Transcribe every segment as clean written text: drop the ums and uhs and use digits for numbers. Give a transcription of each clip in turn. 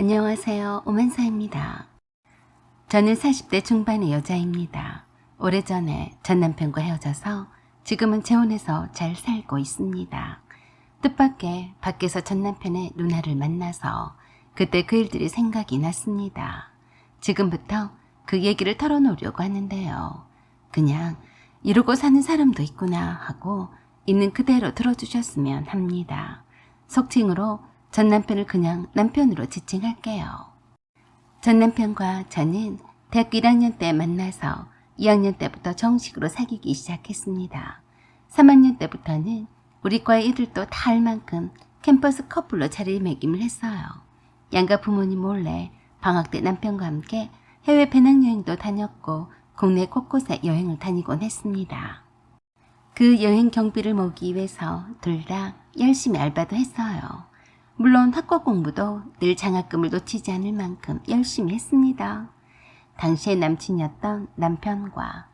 안녕하세요. 오만사입니다. 저는 40대 중반의 여자입니다. 오래전에 전 남편과 헤어져서 지금은 재혼해서 잘 살고 있습니다. 뜻밖의 밖에서 전 남편의 누나를 만나서 그때 그 일들이 생각이 났습니다. 지금부터 그 얘기를 털어놓으려고 하는데요. 그냥 이러고 사는 사람도 있구나 하고 있는 그대로 들어주셨으면 합니다. 속칭으로 전 남편을 그냥 남편으로 지칭할게요. 전 남편과 저는 대학교 1학년 때 만나서 2학년 때부터 정식으로 사귀기 시작했습니다. 3학년 때부터는 우리 과의 애들도 다 알 만큼 캠퍼스 커플로 자리매김을 했어요. 양가 부모님 몰래 방학 때 남편과 함께 해외 배낭여행도 다녔고 국내 곳곳에 여행을 다니곤 했습니다. 그 여행 경비를 모으기 위해서 둘 다 열심히 알바도 했어요. 물론 학과 공부도 늘 장학금을 놓치지 않을 만큼 열심히 했습니다. 당시의 남친이었던 남편과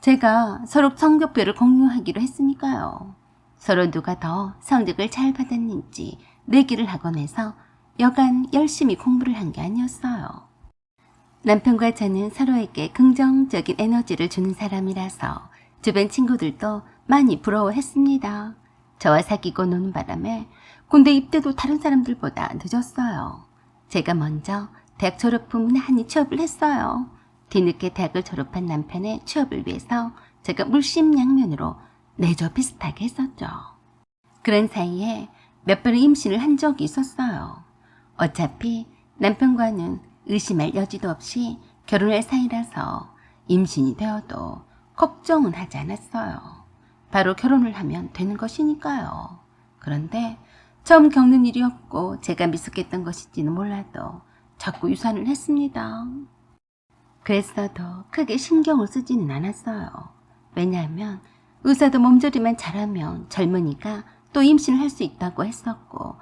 제가 서로 성적표를 공유하기로 했으니까요. 서로 누가 더 성적을 잘 받았는지 내기를 하곤 해서 여간 열심히 공부를 한 게 아니었어요. 남편과 저는 서로에게 긍정적인 에너지를 주는 사람이라서 주변 친구들도 많이 부러워했습니다. 저와 사귀고 노는 바람에 군대 입대도 다른 사람들보다 늦었어요. 제가 먼저 대학 졸업 후 무난히 취업을 했어요. 뒤늦게 대학을 졸업한 남편의 취업을 위해서 제가 물심양면으로 내조 비슷하게 했었죠. 그런 사이에 몇 번의 임신을 한 적이 있었어요. 어차피 남편과는 의심할 여지도 없이 결혼할 사이라서 임신이 되어도 걱정은 하지 않았어요. 바로 결혼을 하면 되는 것이니까요. 그런데 처음 겪는 일이었고 제가 미숙했던 것인지는 몰라도 자꾸 유산을 했습니다. 그랬어도 크게 신경을 쓰지는 않았어요. 왜냐하면 의사도 몸조리만 잘하면 젊으니까 또 임신을 할 수 있다고 했었고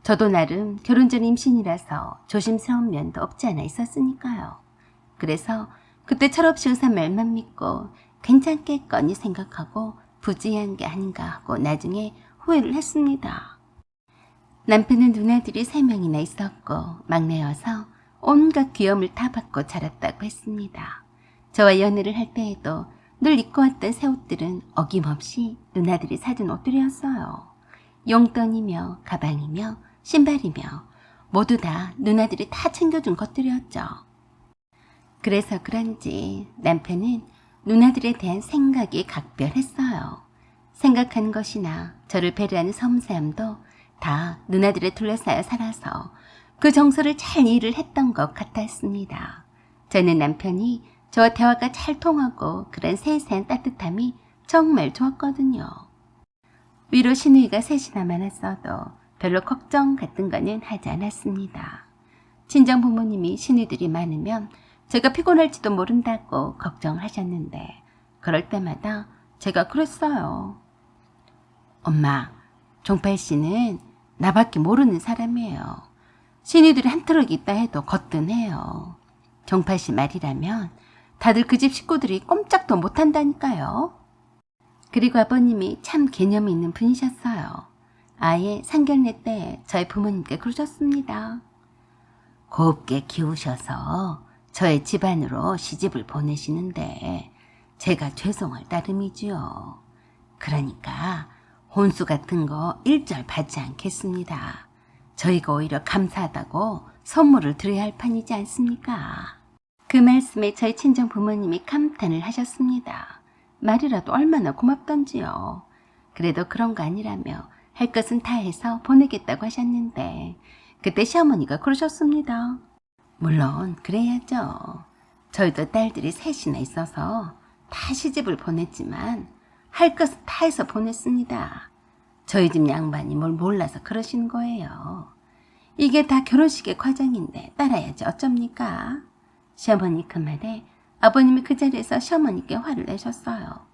저도 나름 결혼 전 임신이라서 조심스러운 면도 없지 않아 있었으니까요. 그래서 그때 철없이 의사 말만 믿고 괜찮겠거니 생각하고 부지한 게 아닌가 하고 나중에 후회를 했습니다. 남편은 누나들이 3명이나 있었고 막내여서 온갖 귀여움을 다 받고 자랐다고 했습니다. 저와 연애를 할 때에도 늘 입고 왔던 새 옷들은 어김없이 누나들이 사준 옷들이었어요. 용돈이며 가방이며 신발이며 모두 다 누나들이 다 챙겨준 것들이었죠. 그래서 그런지 남편은 누나들에 대한 생각이 각별했어요. 생각하는 것이나 저를 배려하는 섬세함도 다 누나들에 둘러싸여 살아서 그 정서를 잘 이해를 했던 것 같았습니다. 저는 남편이 저와 대화가 잘 통하고 그런 세세한 따뜻함이 정말 좋았거든요. 위로 시누이가 셋이나 많았어도 별로 걱정 같은 거는 하지 않았습니다. 친정 부모님이 시누이들이 많으면 제가 피곤할지도 모른다고 걱정하셨는데 그럴 때마다 제가 그랬어요. 엄마, 종팔 씨는 나밖에 모르는 사람이에요. 신이들이 한 트럭 있다 해도 거뜬해요. 종팔 씨 말이라면 다들 그 집 식구들이 꼼짝도 못한다니까요. 그리고 아버님이 참 개념이 있는 분이셨어요. 아예 상견례 때 저희 부모님께 그러셨습니다. 곱게 키우셔서 저의 집안으로 시집을 보내시는데 제가 죄송할 따름이지요. 그러니까 혼수 같은 거 일절 받지 않겠습니다. 저희가 오히려 감사하다고 선물을 드려야 할 판이지 않습니까? 그 말씀에 저희 친정 부모님이 감탄을 하셨습니다. 말이라도 얼마나 고맙던지요. 그래도 그런 거 아니라며 할 것은 다 해서 보내겠다고 하셨는데 그때 시어머니가 그러셨습니다. 물론 그래야죠. 저희도 딸들이 셋이나 있어서 다 시집을 보냈지만 할 것은 다 해서 보냈습니다. 저희 집 양반이 뭘 몰라서 그러시는 거예요. 이게 다 결혼식의 과정인데 따라야지 어쩝니까? 시어머니 그 말에 아버님이 그 자리에서 시어머니께 화를 내셨어요.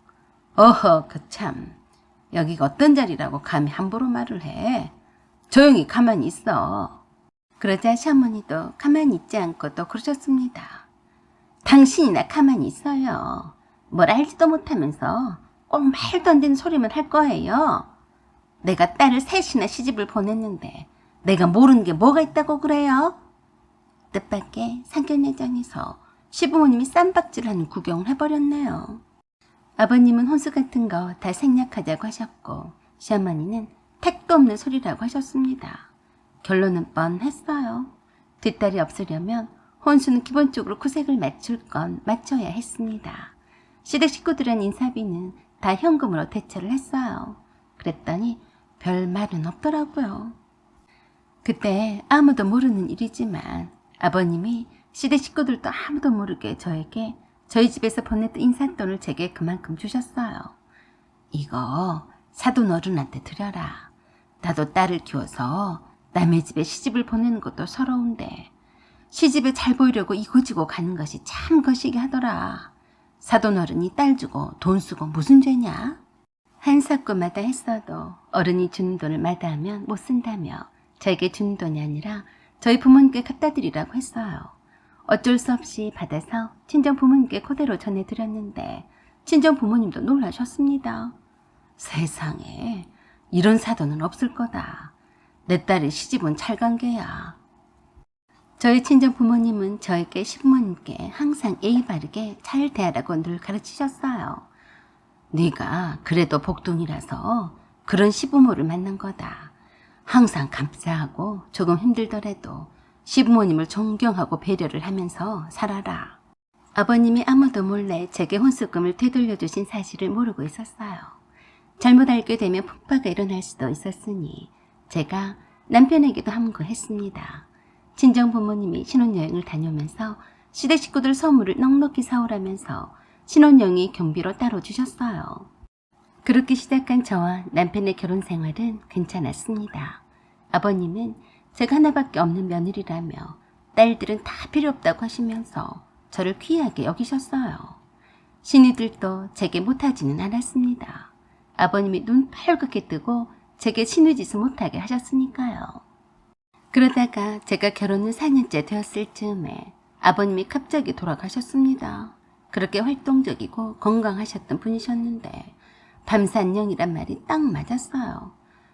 어허, 그 참. 여기가 어떤 자리라고 감히 함부로 말을 해. 조용히 가만히 있어. 그러자 시어머니도 가만히 있지 않고 또 그러셨습니다. 당신이나 가만히 있어요. 뭘 알지도 못하면서 꼭 말도 안 되는 소리만 할 거예요. 내가 딸을 셋이나 시집을 보냈는데 내가 모르는 게 뭐가 있다고 그래요? 뜻밖의 상견례장에서 시부모님이 쌈박질하는 구경을 해버렸네요. 아버님은 혼수 같은 거 다 생략하자고 하셨고 시어머니는 택도 없는 소리라고 하셨습니다. 결론은 뻔했어요. 뒷딸이 없으려면 혼수는 기본적으로 구색을 맞출 건 맞춰야 했습니다. 시댁 식구들은 인사비는 다 현금으로 대처를 했어요. 그랬더니 별 말은 없더라고요. 그때 아무도 모르는 일이지만 아버님이 시댁 식구들도 아무도 모르게 저에게 저희 집에서 보냈던 인사돈을 제게 그만큼 주셨어요. 이거 사돈 어른한테 드려라. 나도 딸을 키워서 남의 집에 시집을 보내는 것도 서러운데 시집에 잘 보이려고 이고지고 가는 것이 참 거시기 하더라. 사돈 어른이 딸 주고 돈 쓰고 무슨 죄냐? 한 사건마다 했어도 어른이 주는 돈을 마다하면 못 쓴다며 저에게 주는 돈이 아니라 저희 부모님께 갖다 드리라고 했어요. 어쩔 수 없이 받아서 친정 부모님께 그대로 전해드렸는데 친정 부모님도 놀라셨습니다. 세상에 이런 사돈은 없을 거다. 내 딸의 시집은 찰관계야. 저희 친정 부모님은 저에게 시부모님께 항상 예의 바르게 잘 대하라고 늘 가르치셨어요. 네가 그래도 복둥이라서 그런 시부모를 만난 거다. 항상 감사하고 조금 힘들더라도 시부모님을 존경하고 배려를 하면서 살아라. 아버님이 아무도 몰래 제게 혼수금을 되돌려주신 사실을 모르고 있었어요. 잘못 알게 되면 폭파가 일어날 수도 있었으니 제가 남편에게도 함구했습니다. 친정 부모님이 신혼여행을 다녀오면서 시댁 식구들 선물을 넉넉히 사오라면서 신혼여행이 경비로 따로 주셨어요. 그렇게 시작한 저와 남편의 결혼 생활은 괜찮았습니다. 아버님은 제가 하나밖에 없는 며느리라며 딸들은 다 필요 없다고 하시면서 저를 귀하게 여기셨어요. 신우들도 제게 못하지는 않았습니다. 아버님이 눈 빨갛게 뜨고 제게 신우짓을 못하게 하셨으니까요. 그러다가 제가 결혼 후 4년째 되었을 즈음에 아버님이 갑자기 돌아가셨습니다. 그렇게 활동적이고 건강하셨던 분이셨는데 밤산령이란 말이 딱 맞았어요.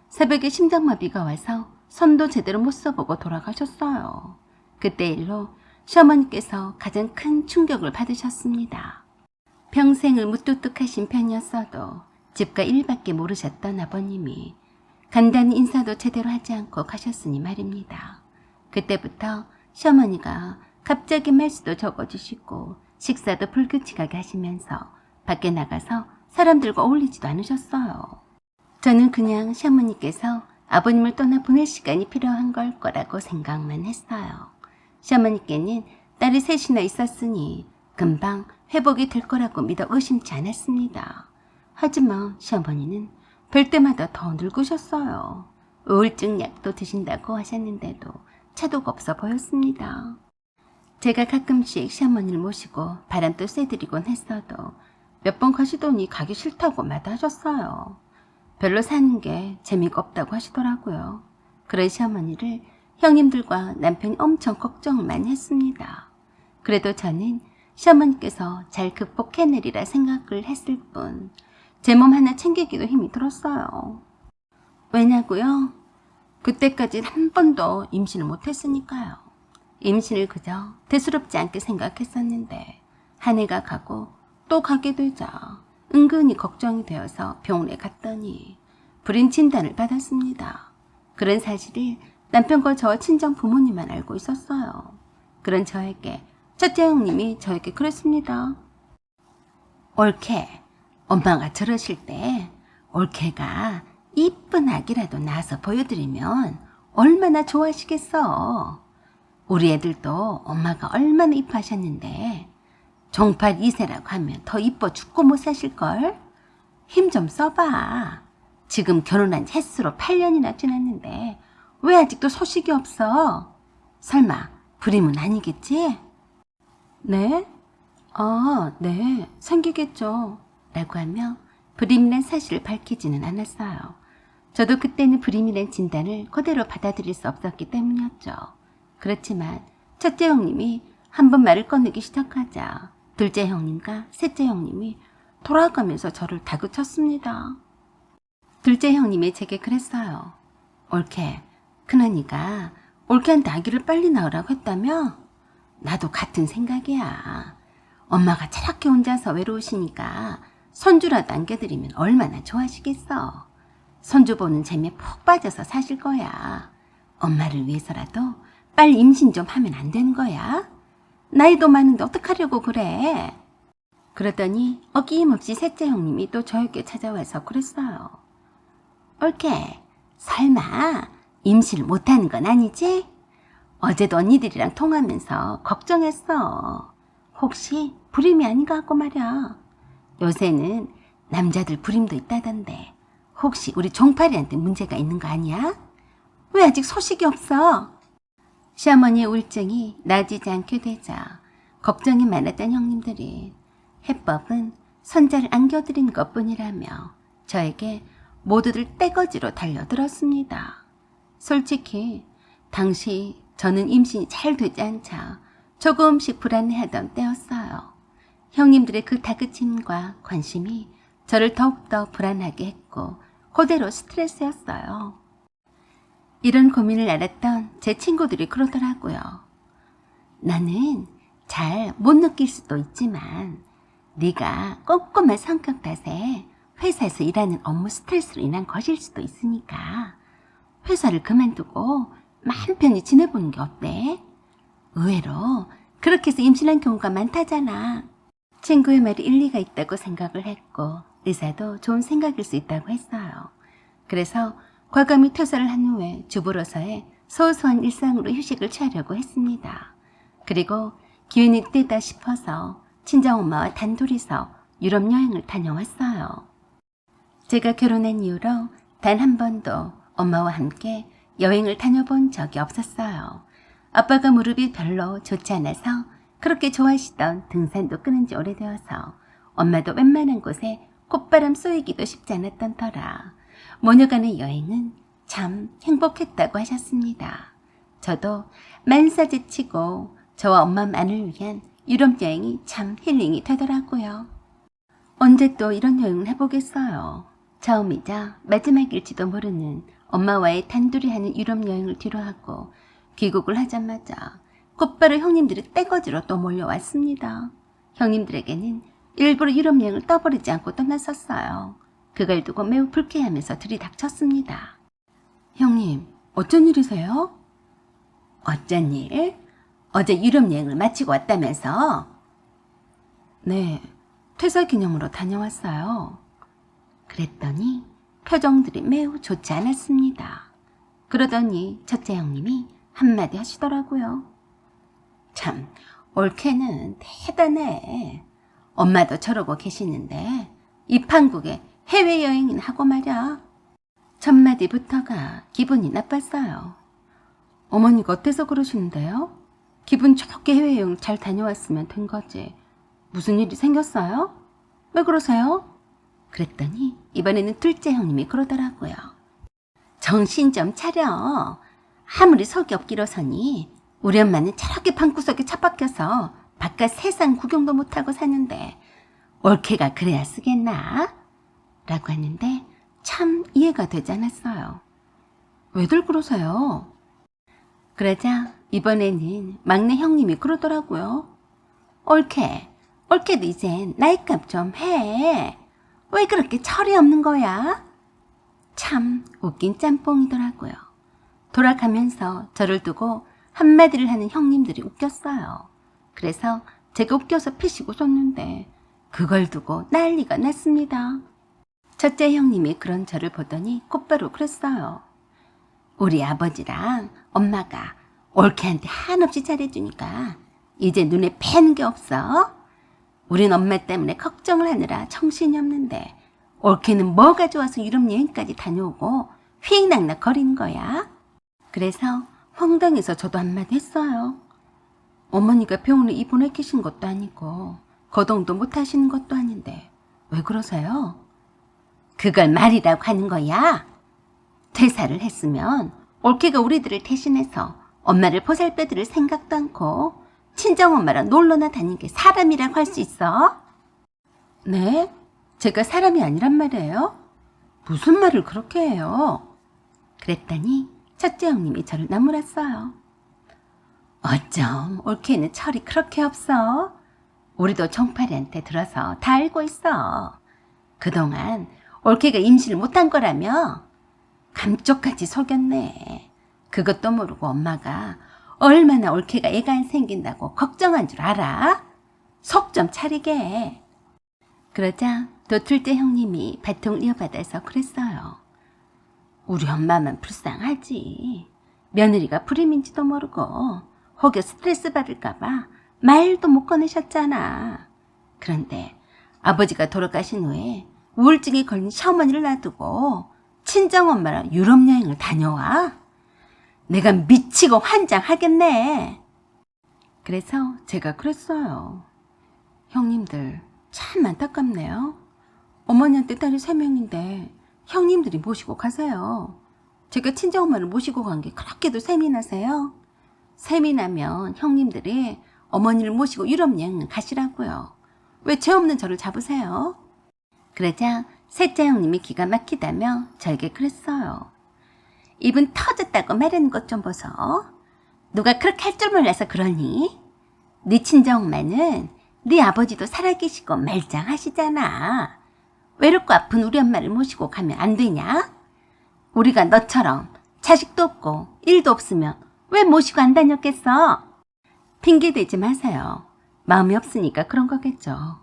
새벽에 심장마비가 와서 손도 제대로 못 써보고 돌아가셨어요. 그때 일로 시어머니께서 가장 큰 충격을 받으셨습니다. 평생을 무뚝뚝하신 편이었어도 집과 일밖에 모르셨던 아버님이 간단히 인사도 제대로 하지 않고 가셨으니 말입니다. 그때부터 시어머니가 갑자기 말수도 적어주시고 식사도 불규칙하게 하시면서 밖에 나가서 사람들과 어울리지도 않으셨어요. 저는 그냥 시어머니께서 아버님을 떠나 보낼 시간이 필요한 걸 거라고 생각만 했어요. 시어머니께는 딸이 셋이나 있었으니 금방 회복이 될 거라고 믿어 의심치 않았습니다. 하지만 시어머니는 뵐 때마다 더 늙으셨어요. 우울증 약도 드신다고 하셨는데도 차도가 없어 보였습니다. 제가 가끔씩 시어머니를 모시고 바람도 쐬드리곤 했어도 몇 번 가시더니 가기 싫다고 마다하셨어요. 별로 사는 게 재미가 없다고 하시더라고요. 그런 시어머니를 형님들과 남편이 엄청 걱정을 많이 했습니다. 그래도 저는 시어머니께서 잘 극복해내리라 생각을 했을 뿐 제 몸 하나 챙기기도 힘이 들었어요. 왜냐고요? 그때까지 한 번도 임신을 못했으니까요. 임신을 그저 대수롭지 않게 생각했었는데 한 해가 가고 또 가게 되자 은근히 걱정이 되어서 병원에 갔더니 불임 진단을 받았습니다. 그런 사실을 남편과 저 친정 부모님만 알고 있었어요. 그런 저에게 첫째 형님이 저에게 그랬습니다. 올케, 엄마가 저러실 때 올케가 이쁜 아기라도 낳아서 보여드리면 얼마나 좋아하시겠어. 우리 애들도 엄마가 얼마나 이뻐하셨는데 종팔 2세라고 하면 더 이뻐 죽고 못 사실걸? 힘 좀 써봐. 지금 결혼한 지 햇수로 8년이나 지났는데 왜 아직도 소식이 없어? 설마 불임은 아니겠지? 네? 네, 생기겠죠. 라고 하며 불임이란 사실을 밝히지는 않았어요. 저도 그때는 불임이란 진단을 그대로 받아들일 수 없었기 때문이었죠. 그렇지만 첫째 형님이 한번 말을 꺼내기 시작하자 둘째 형님과 셋째 형님이 돌아가면서 저를 다그쳤습니다. 둘째 형님이 제게 그랬어요. 올케, 큰언니가 올케한테 아기를 빨리 낳으라고 했다며? 나도 같은 생각이야. 엄마가 저렇게 혼자서 외로우시니까 손주라도 안겨드리면 얼마나 좋아하시겠어. 손주 보는 재미에 푹 빠져서 사실 거야. 엄마를 위해서라도 빨리 임신 좀 하면 안 되는 거야? 나이도 많은데 어떡하려고 그래? 그러더니 어김없이 셋째 형님이 또 저에게 찾아와서 그랬어요. 옳게, 설마 임신을 못하는 건 아니지? 어제도 언니들이랑 통하면서 걱정했어. 혹시 불임이 아닌가 하고 말이야. 요새는 남자들 불임도 있다던데 혹시 우리 종파리한테 문제가 있는 거 아니야? 왜 아직 소식이 없어? 시어머니의 우울증이 나아지지 않게 되자 걱정이 많았던 형님들이 해법은 손자를 안겨드린 것뿐이라며 저에게 모두들 떼거지로 달려들었습니다. 솔직히 당시 저는 임신이 잘 되지 않자 조금씩 불안해하던 때였어요. 형님들의 그 다그침과 관심이 저를 더욱더 불안하게 했고 그대로 스트레스였어요. 이런 고민을 알았던 제 친구들이 그러더라고요. 너는 잘 못 느낄 수도 있지만 네가 꼼꼼한 성격 탓에 회사에서 일하는 업무 스트레스로 인한 것일 수도 있으니까 회사를 그만두고 마음 편히 지내보는 게 어때? 의외로 그렇게 해서 임신한 경우가 많다잖아. 친구의 말이 일리가 있다고 생각을 했고 의사도 좋은 생각일 수 있다고 했어요. 그래서 과감히 퇴사를 한 후에 주부로서의 소소한 일상으로 휴식을 취하려고 했습니다. 그리고 기회는 이때다 싶어서 친정엄마와 단둘이서 유럽 여행을 다녀왔어요. 제가 결혼한 이후로 단 한 번도 엄마와 함께 여행을 다녀본 적이 없었어요. 아빠가 무릎이 별로 좋지 않아서 그렇게 좋아하시던 등산도 끊은 지 오래되어서 엄마도 웬만한 곳에 콧바람 쏘이기도 쉽지 않았던 터라 모녀간의 여행은 참 행복했다고 하셨습니다. 저도 만사제치고 저와 엄마만을 위한 유럽 여행이 참 힐링이 되더라고요. 언제 또 이런 여행을 해보겠어요. 처음이자 마지막일지도 모르는 엄마와의 단둘이 하는 유럽 여행을 뒤로하고 귀국을 하자마자 곧바로 형님들이 떼거지로 또 몰려왔습니다. 형님들에게는 일부러 유럽 여행을 떠버리지 않고 떠났었어요. 그걸 두고 매우 불쾌하면서 들이닥쳤습니다. 형님, 어쩐 일이세요? 어쩐 일? 어제 유럽 여행을 마치고 왔다면서? 네, 퇴사 기념으로 다녀왔어요. 그랬더니 표정들이 매우 좋지 않았습니다. 그러더니 첫째 형님이 한마디 하시더라고요. 참, 올케는 대단해. 엄마도 저러고 계시는데 이 판국에 해외여행이나 하고 말이야. 첫 마디부터가 기분이 나빴어요. 어머니가 어때서 그러시는데요? 기분 좋게 해외여행 잘 다녀왔으면 된 거지. 무슨 일이 생겼어요? 왜 그러세요? 그랬더니 이번에는 둘째 형님이 그러더라고요. 정신 좀 차려. 아무리 속이 없기로서니 우리 엄마는 저렇게 방구석에 처박혀서 바깥 세상 구경도 못하고 사는데 올케가 그래야 쓰겠나? 라고 했는데 참 이해가 되지 않았어요. 왜들 그러세요? 그러자 이번에는 막내 형님이 그러더라고요. 올케도 이젠 나이값 좀 해. 왜 그렇게 철이 없는 거야? 참 웃긴 짬뽕이더라고요. 돌아가면서 저를 두고 한마디를 하는 형님들이 웃겼어요. 그래서 제가 웃겨서 피식 웃었는데 그걸 두고 난리가 났습니다. 첫째 형님이 그런 저를 보더니 곧바로 그랬어요. 우리 아버지랑 엄마가 올케한테 한없이 잘해주니까 이제 눈에 뵈는 게 없어. 우린 엄마 때문에 걱정을 하느라 정신이 없는데 올케는 뭐가 좋아서 유럽 여행까지 다녀오고 휘낭낙 거리는 거야. 그래서 황당해서 저도 한마디 했어요. 어머니가 병원에 입원해 계신 것도 아니고 거동도 못 하시는 것도 아닌데 왜 그러세요? 그걸 말이라고 하는 거야? 퇴사를 했으면 올케가 우리들을 대신해서 엄마를 보살펴드릴 생각도 않고 친정엄마랑 놀러나 다니는 게 사람이라고 할 수 있어? 네? 제가 사람이 아니란 말이에요? 무슨 말을 그렇게 해요? 그랬더니 첫째 형님이 저를 나무랐어요. 어쩜 올케는 철이 그렇게 없어? 우리도 종파리한테 들어서 다 알고 있어. 그동안 올케가 임신을 못한 거라며? 감쪽같이 속였네. 그것도 모르고 엄마가 얼마나 올케가 애가 안 생긴다고 걱정한 줄 알아? 속 좀 차리게. 그러자 또 둘째 형님이 바통 이어받아서 그랬어요. 우리 엄마만 불쌍하지. 며느리가 불임인지도 모르고 혹여 스트레스 받을까봐 말도 못 꺼내셨잖아. 그런데 아버지가 돌아가신 후에 우울증에 걸린 시어머니를 놔두고 친정엄마랑 유럽 여행을 다녀와? 내가 미치고 환장하겠네. 그래서 제가 그랬어요. 형님들 참 안타깝네요. 어머니한테 딸이 3명인데 형님들이 모시고 가세요. 제가 친정엄마를 모시고 간 게 그렇게도 셈이 나세요? 셈이 나면 형님들이 어머니를 모시고 유럽 여행을 가시라고요. 왜 죄 없는 저를 잡으세요? 그러자 셋째 형님이 기가 막히다며 저에게 그랬어요. 입은 터졌다고 말하는 것 좀 보소. 누가 그렇게 할 줄 몰라서 그러니? 네 친정엄마는 네 아버지도 살아계시고 말짱하시잖아. 외롭고 아픈 우리 엄마를 모시고 가면 안 되냐? 우리가 너처럼 자식도 없고 일도 없으면 왜 모시고 안 다녔겠어? 핑계대지 마세요. 마음이 없으니까 그런 거겠죠.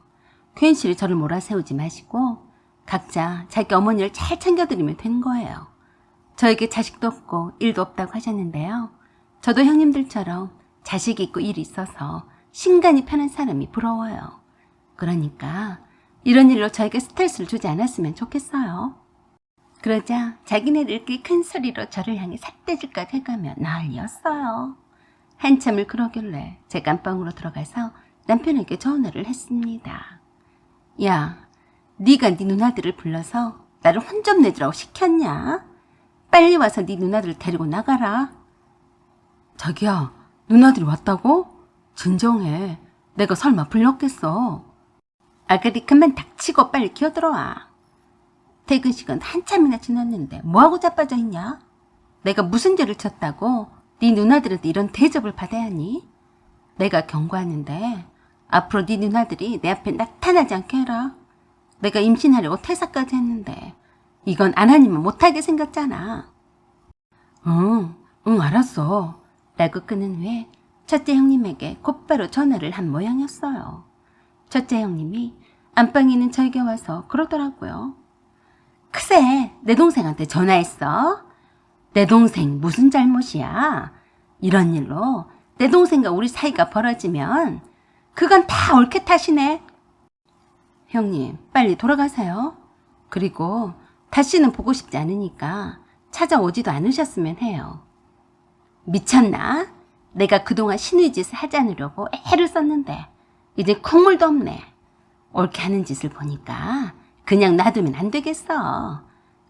괜시리 저를 몰아세우지 마시고 각자 자기 어머니를 잘 챙겨드리면 되는 거예요. 저에게 자식도 없고 일도 없다고 하셨는데요. 저도 형님들처럼 자식이 있고 일이 있어서 신간이 편한 사람이 부러워요. 그러니까 이런 일로 저에게 스트레스를 주지 않았으면 좋겠어요. 그러자 자기네들끼리 큰 소리로 저를 향해 삿대질까지 해가며 난리였어요. 한참을 그러길래 제가 안방으로 들어가서 남편에게 전화를 했습니다. 야, 네가 네 누나들을 불러서 나를 혼 좀 내주라고 시켰냐? 빨리 와서 네 누나들을 데리고 나가라. 자기야, 누나들이 왔다고? 진정해. 내가 설마 불렀겠어. 아가리 그만 닥치고 빨리 기어들어와. 퇴근 시간 한참이나 지났는데 뭐하고 자빠져 있냐? 내가 무슨 죄를 쳤다고 네 누나들한테 이런 대접을 받아야 하니? 내가 경고하는데 앞으로 네 누나들이 내 앞에 나타나지 않게 해라. 내가 임신하려고 퇴사까지 했는데 이건 안 하니면 못하게 생겼잖아. 응, 알았어. 라고 끊은 후에 첫째 형님에게 곧바로 전화를 한 모양이었어요. 첫째 형님이 안방에 있는 저에게 와서 그러더라고요. 크세, 내 동생한테 전화했어? 내 동생 무슨 잘못이야? 이런 일로 내 동생과 우리 사이가 벌어지면 그건 다 올케 탓이네. 형님, 빨리 돌아가세요. 그리고 다시는 보고 싶지 않으니까 찾아오지도 않으셨으면 해요. 미쳤나? 내가 그동안 신의 짓을 하지 않으려고 애를 썼는데 이제 콧물도 없네. 옳게 하는 짓을 보니까 그냥 놔두면 안 되겠어.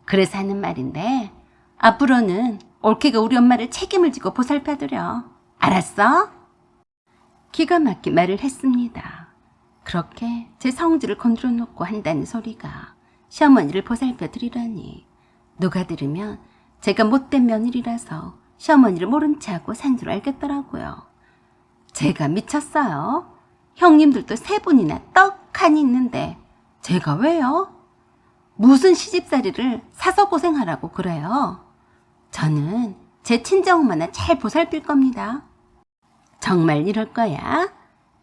그래서 하는 말인데 앞으로는 올케가 우리 엄마를 책임을 지고 보살펴드려. 알았어? 기가 막힌 말을 했습니다. 그렇게 제 성질을 건드려 놓고 한다는 소리가 시어머니를 보살펴드리라니 누가 들으면 제가 못된 며느리라서 시어머니를 모른 체하고 산 줄 알겠더라고요. 제가 미쳤어요. 형님들도 3분이나 떡하니 있는데 제가 왜요? 무슨 시집살이를 사서 고생하라고 그래요. 저는 제 친정엄마나 잘 보살필 겁니다. 정말 이럴 거야?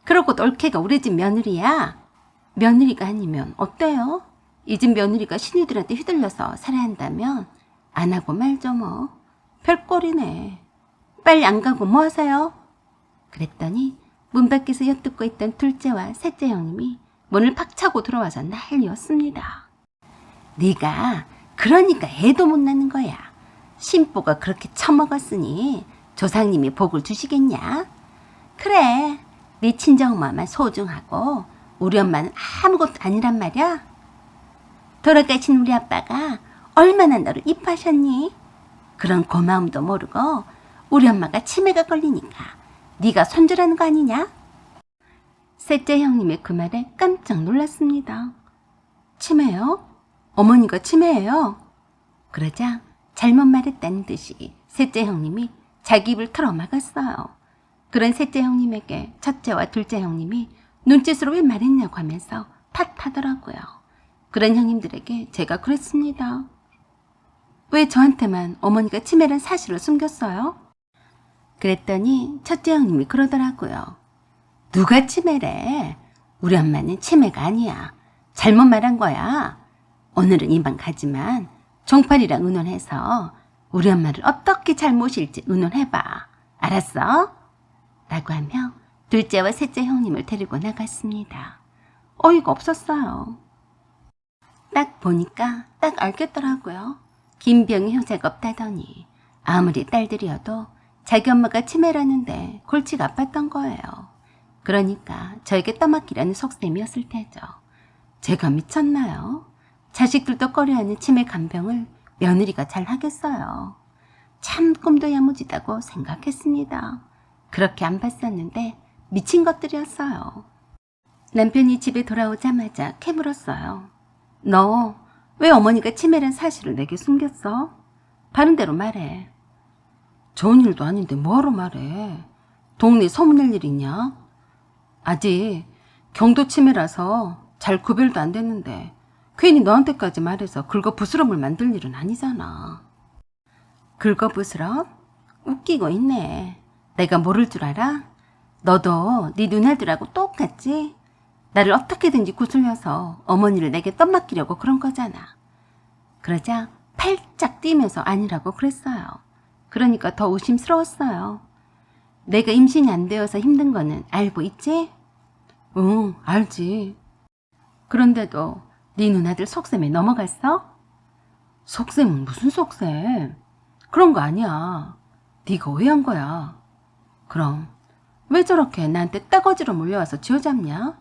그러고 올케가 우리 집 며느리야. 며느리가 아니면 어때요? 이 집 며느리가 신우들한테 휘둘려서 살아야 한다면 안 하고 말죠 뭐. 별꼴이네. 빨리 안 가고 뭐 하세요? 그랬더니 문 밖에서 엿듣고 있던 둘째와 셋째 형님이 문을 팍 차고 들어와서 난리였습니다. 네가 그러니까 애도 못 낳는 거야. 신보가 그렇게 처먹었으니 조상님이 복을 주시겠냐? 그래, 네 친정엄마만 소중하고 우리 엄마는 아무것도 아니란 말이야. 돌아가신 우리 아빠가 얼마나 너를 이뻐하셨니? 그런 고마움도 모르고 우리 엄마가 치매가 걸리니까 네가 손주라는 거 아니냐? 셋째 형님의 그 말에 깜짝 놀랐습니다. 치매요? 어머니가 치매예요? 그러자 잘못 말했다는 듯이 셋째 형님이 자기 입을 털어막았어요. 그런 셋째 형님에게 첫째와 둘째 형님이 눈짓으로 왜 말했냐고 하면서 탓하더라고요. 그런 형님들에게 제가 그랬습니다. 왜 저한테만 어머니가 치매란 사실을 숨겼어요? 그랬더니 첫째 형님이 그러더라고요. 누가 치매래? 우리 엄마는 치매가 아니야. 잘못 말한 거야. 오늘은 이만 가지만 종팔이랑 의논해서 우리 엄마를 어떻게 잘 모실지 의논해봐. 알았어? 라고 하며 둘째와 셋째 형님을 데리고 나갔습니다. 어이가 없었어요. 딱 보니까 딱 알겠더라고요. 김병희 효자가 없다더니 아무리 딸들이어도 자기 엄마가 치매라는데 골치가 아팠던 거예요. 그러니까 저에게 떠맡기라는 속셈이었을 테죠. 제가 미쳤나요? 자식들도 꺼려하는 치매 간병을 며느리가 잘 하겠어요. 참 꿈도 야무지다고 생각했습니다. 그렇게 안 봤었는데 미친 것들이었어요. 남편이 집에 돌아오자마자 캐물었어요. 너 왜 어머니가 치매란 사실을 내게 숨겼어? 바른 대로 말해. 좋은 일도 아닌데 뭐하러 말해. 동네 소문낼 일 있냐? 아직 경도 치매라서 잘 구별도 안 됐는데 괜히 너한테까지 말해서 긁어부스럼을 만들 일은 아니잖아. 긁어부스럼? 웃기고 있네. 내가 모를 줄 알아? 너도 네 누나들하고 똑같지? 나를 어떻게든지 구슬려서 어머니를 내게 떠맡기려고 그런 거잖아. 그러자 팔짝 뛰면서 아니라고 그랬어요. 그러니까 더 의심스러웠어요. 내가 임신이 안 되어서 힘든 거는 알고 있지? 응, 알지. 그런데도 네 누나들 속셈에 넘어갔어? 속셈은 무슨 속셈? 그런 거 아니야. 네가 오해한 거야. 그럼 왜 저렇게 나한테 떼거지로 몰려와서 쥐어잡냐?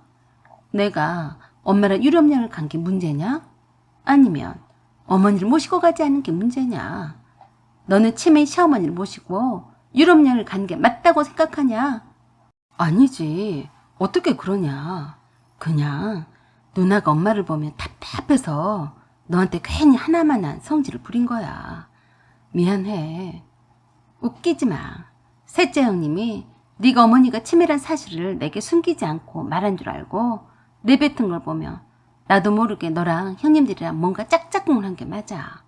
내가 엄마랑 유럽여행을 간 게 문제냐? 아니면 어머니를 모시고 가지 않은 게 문제냐? 너는 치매 시어머니를 모시고 유럽여행을 간 게 맞다고 생각하냐? 아니지. 어떻게 그러냐. 그냥 누나가 엄마를 보면 답답해서 너한테 괜히 하나만한 성질을 부린 거야. 미안해. 웃기지 마. 셋째 형님이 네가 어머니가 치매란 사실을 내게 숨기지 않고 말한 줄 알고 내뱉은 걸 보면 나도 모르게 너랑 형님들이랑 뭔가 짝짝꿍을 한 게 맞아.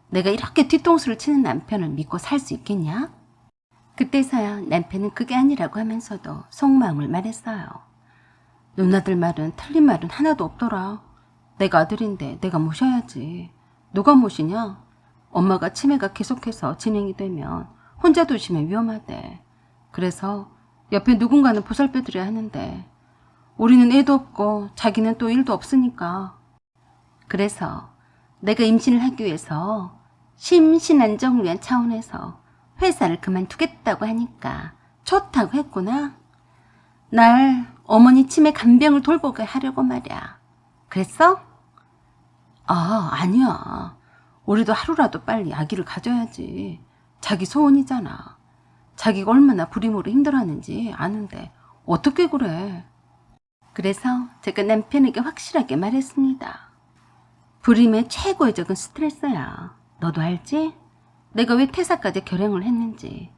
내가 이렇게 뒤통수를 치는 남편을 믿고 살 수 있겠냐? 그때서야 남편은 그게 아니라고 하면서도 속마음을 말했어요. 누나들 말은 틀린 말은 하나도 없더라. 내가 아들인데 내가 모셔야지. 누가 모시냐? 엄마가 치매가 계속해서 진행이 되면 혼자 두시면 위험하대. 그래서 옆에 누군가는 보살펴드려야 하는데 우리는 애도 없고 자기는 또 일도 없으니까. 그래서 내가 임신을 하기 위해서 심신안정을 위한 차원에서 회사를 그만두겠다고 하니까 좋다고 했구나. 날 어머니 치매 간병을 돌보게 하려고 말이야. 그랬어? 아니야. 우리도 하루라도 빨리 아기를 가져야지. 자기 소원이잖아. 자기가 얼마나 부림으로 힘들어하는지 아는데 어떻게 그래. 그래서 제가 남편에게 확실하게 말했습니다. 불임의 최고의 적은 스트레스야. 너도 알지? 내가 왜 퇴사까지 결행을 했는지.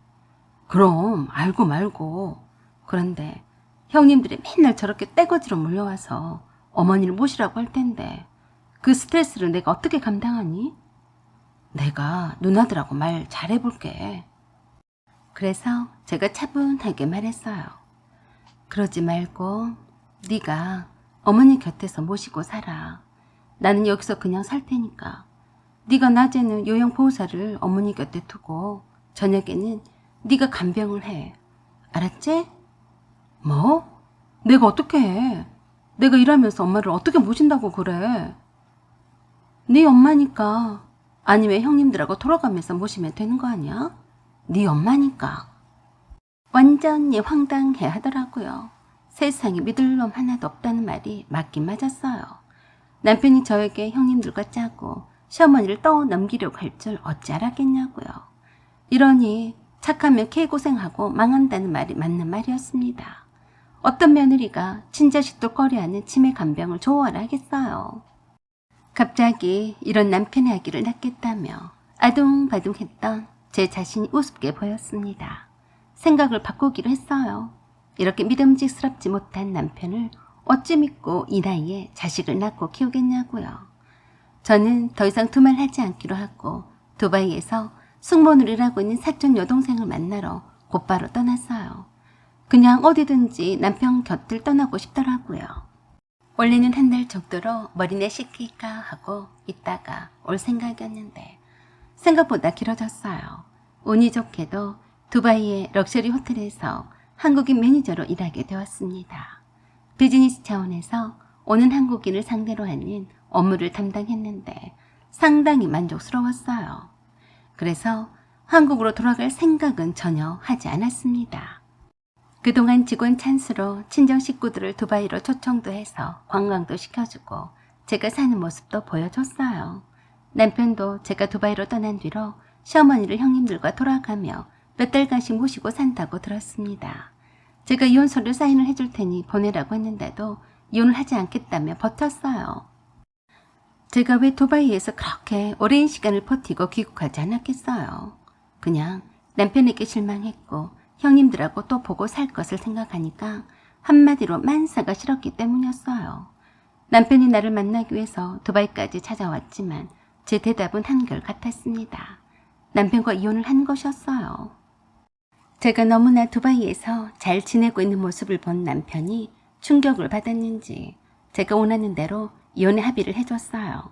그럼 알고 말고. 그런데 형님들이 맨날 저렇게 떼거지로 몰려와서 어머니를 모시라고 할 텐데 그 스트레스를 내가 어떻게 감당하니? 내가 누나들하고 말 잘해볼게. 그래서 제가 차분하게 말했어요. 그러지 말고 네가 어머니 곁에서 모시고 살아. 나는 여기서 그냥 살 테니까. 네가 낮에는 요양보호사를 어머니 곁에 두고 저녁에는 네가 간병을 해. 알았지? 뭐? 내가 어떻게 해? 내가 일하면서 엄마를 어떻게 모신다고 그래? 네 엄마니까. 아니면 형님들하고 돌아가면서 모시면 되는 거 아니야? 네 엄마니까. 완전히 황당해 하더라고요. 세상에 믿을 놈 하나도 없다는 말이 맞긴 맞았어요. 남편이 저에게 형님들과 짜고 시어머니를 떠넘기려고 할 줄 어찌 알았겠냐고요. 이러니 착하면 개고생하고 망한다는 말이 맞는 말이었습니다. 어떤 며느리가 친자식도 꺼려하는 치매 간병을 좋아하라 하겠어요. 갑자기 이런 남편의 아기를 낳겠다며 아둥바둥했던 제 자신이 우습게 보였습니다. 생각을 바꾸기로 했어요. 이렇게 믿음직스럽지 못한 남편을 어찌 믿고 이 나이에 자식을 낳고 키우겠냐고요. 저는 더 이상 두말하지 않기로 하고 두바이에서 승무원으로 일하고 있는 사촌 여동생을 만나러 곧바로 떠났어요. 그냥 어디든지 남편 곁을 떠나고 싶더라고요. 원래는 한 달 정도로 머리내 씻길까 하고 있다가 올 생각이었는데 생각보다 길어졌어요. 운이 좋게도 두바이의 럭셔리 호텔에서 한국인 매니저로 일하게 되었습니다. 비즈니스 차원에서 오는 한국인을 상대로 하는 업무를 담당했는데 상당히 만족스러웠어요. 그래서 한국으로 돌아갈 생각은 전혀 하지 않았습니다. 그동안 직원 찬스로 친정 식구들을 두바이로 초청도 해서 관광도 시켜주고 제가 사는 모습도 보여줬어요. 남편도 제가 두바이로 떠난 뒤로 시어머니를 형님들과 돌아가며 몇 달간씩 모시고 산다고 들었습니다. 제가 이혼서를 사인을 해줄 테니 보내라고 했는데도 이혼을 하지 않겠다며 버텼어요. 제가 왜 두바이에서 그렇게 오랜 시간을 버티고 귀국하지 않았겠어요. 그냥 남편에게 실망했고 형님들하고 또 보고 살 것을 생각하니까 한마디로 만사가 싫었기 때문이었어요. 남편이 나를 만나기 위해서 두바이까지 찾아왔지만 제 대답은 한결같았습니다. 남편과 이혼을 한 것이었어요. 제가 너무나 두바이에서 잘 지내고 있는 모습을 본 남편이 충격을 받았는지 제가 원하는 대로 이혼의 합의를 해줬어요.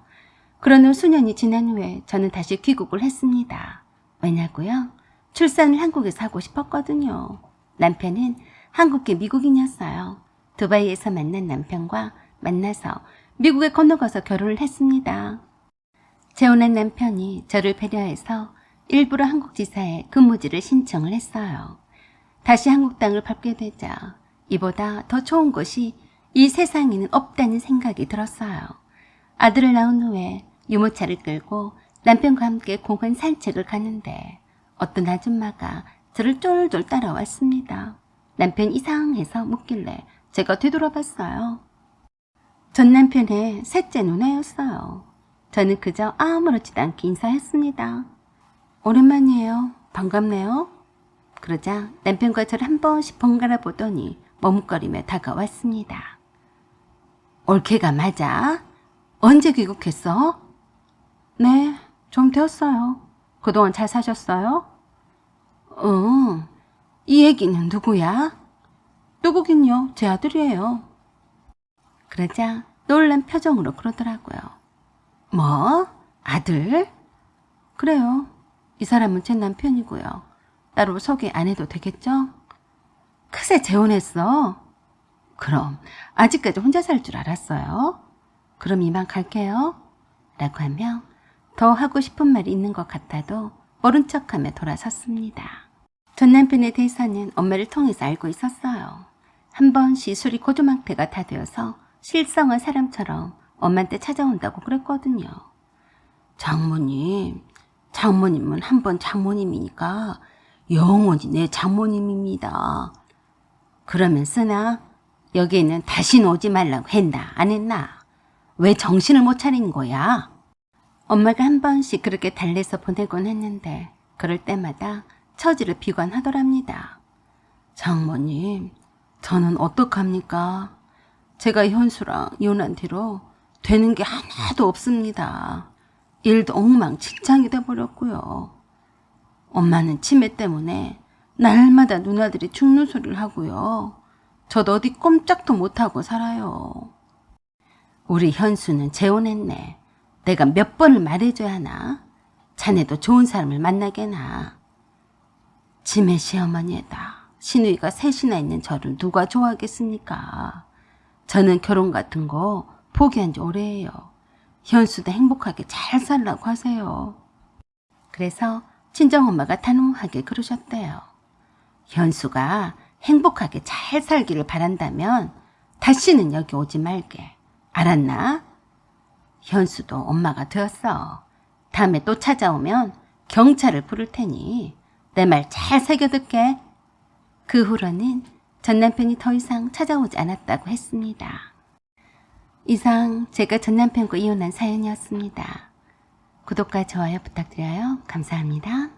그런 후 수년이 지난 후에 저는 다시 귀국을 했습니다. 왜냐고요? 출산을 한국에서 하고 싶었거든요. 남편은 한국계 미국인이었어요. 두바이에서 만난 남편과 만나서 미국에 건너가서 결혼을 했습니다. 재혼한 남편이 저를 배려해서 일부러 한국 지사에 근무지를 신청을 했어요. 다시 한국 땅을 밟게 되자 이보다 더 좋은 곳이 이 세상에는 없다는 생각이 들었어요. 아들을 낳은 후에 유모차를 끌고 남편과 함께 공원 산책을 가는데 어떤 아줌마가 저를 쫄쫄 따라왔습니다. 남편 이상해서 묻길래 제가 뒤돌아봤어요. 전 남편의 셋째 누나였어요. 저는 그저 아무렇지도 않게 인사했습니다. 오랜만이에요. 반갑네요. 그러자 남편과 저를 한 번씩 번갈아 보더니 머뭇거리며 다가왔습니다. 올케가 맞아? 언제 귀국했어? 네, 좀 되었어요. 그동안 잘 사셨어요? 응. 이 얘기는 누구야? 누구긴요. 제 아들이에요. 그러자 놀란 표정으로 그러더라고요. 뭐? 아들? 그래요. 이 사람은 제 남편이고요. 따로 소개 안 해도 되겠죠? 크세 재혼했어. 그럼 아직까지 혼자 살 줄 알았어요? 그럼 이만 갈게요. 라고 하며 더 하고 싶은 말이 있는 것 같아도 모른 척하며 돌아섰습니다. 전 남편에 대해서는 엄마를 통해서 알고 있었어요. 한 번 시술이 고조망태가 다 되어서 실성한 사람처럼 엄마한테 찾아온다고 그랬거든요. 장모님은 한 번 장모님이니까 영원히 내 장모님입니다. 그러면 쓰나? 여기에는 다시는 오지 말라고 했나 안 했나? 왜 정신을 못 차리는 거야? 엄마가 한 번씩 그렇게 달래서 보내곤 했는데 그럴 때마다 처지를 비관하더랍니다. 장모님, 저는 어떡합니까? 제가 현수랑 이혼한 뒤로 되는 게 하나도 없습니다. 일도 엉망진창이 돼버렸고요. 엄마는 치매 때문에 날마다 누나들이 죽는 소리를 하고요. 저도 어디 꼼짝도 못하고 살아요. 우리 현수는 재혼했네. 내가 몇 번을 말해줘야 하나? 자네도 좋은 사람을 만나게나. 치매 시어머니에다 시누이가 셋이나 있는 저를 누가 좋아하겠습니까? 저는 결혼 같은 거 포기한 지 오래예요. 현수도 행복하게 잘 살라고 하세요. 그래서 친정엄마가 단호하게 그러셨대요. 현수가 행복하게 잘 살기를 바란다면 다시는 여기 오지 말게. 알았나? 현수도 엄마가 되었어. 다음에 또 찾아오면 경찰을 부를 테니 내 말 잘 새겨듣게. 그 후로는 전 남편이 더 이상 찾아오지 않았다고 했습니다. 이상 제가 전 남편과 이혼한 사연이었습니다. 구독과 좋아요 부탁드려요. 감사합니다.